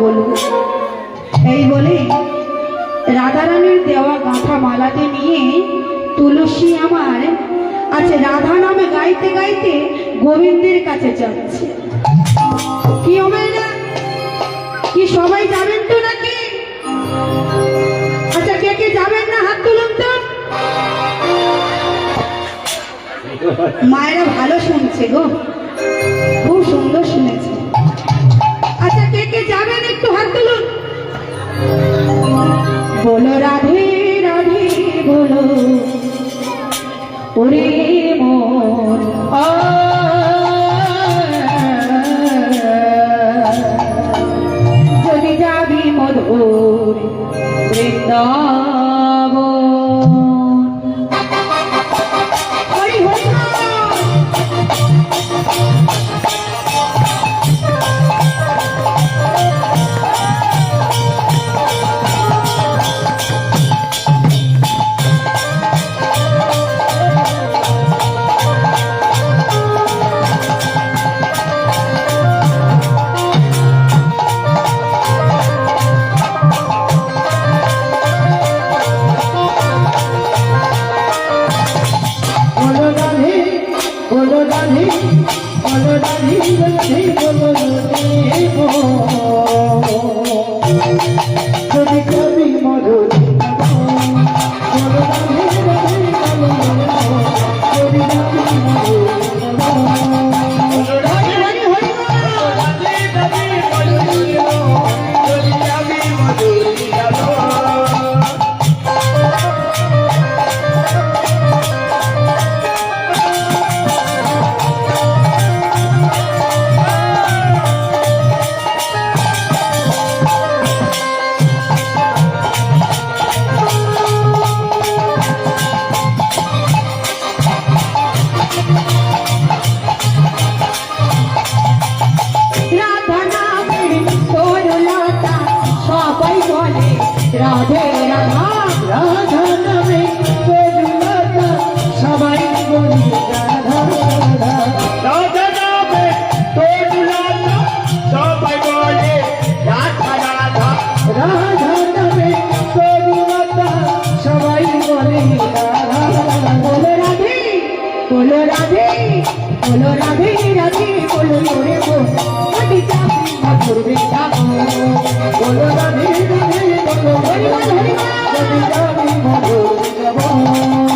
বলবো। এই বলে রাধারানীর দেওয়া গাঁথা মালাটি নিয়ে তুলসী আমার আচ্ছা রাধা নামে গাইতে গাইতে গোবিন্দের কাছে যাচ্ছে। কি হবে না কি সবাই যাবেন তো নাকি? আচ্ছা কে কে যাবেন না হাত তুলুন তো। মায়েরা ভালো শুনছে গো, খুব সুন্দর শুনেছে। আচ্ছা কে কে যাবেন একটু হাত তুলুন। বলো রাধে রাধে বলো ওরে মন যদি যাবি মধুর বৃন্দাবন। হরি হরি রাধে রাধা রাধা নামে তরুলতা সবাই বলি রাধা রাধা রাধা নামে তরুলতা সবাই বলে রাধা রাধা রাধা নামে তরুলতা সবাই বলে রাধা রাধা। বলো রাধে বলো রাধে বলো রাধে রাধে বলো ওরে বল আমি যাবি মধুর বৃন্দাবন। বলো রাধে রাধে বলো হরি বল হরি বল আমি যাবি মধুর বৃন্দাবন।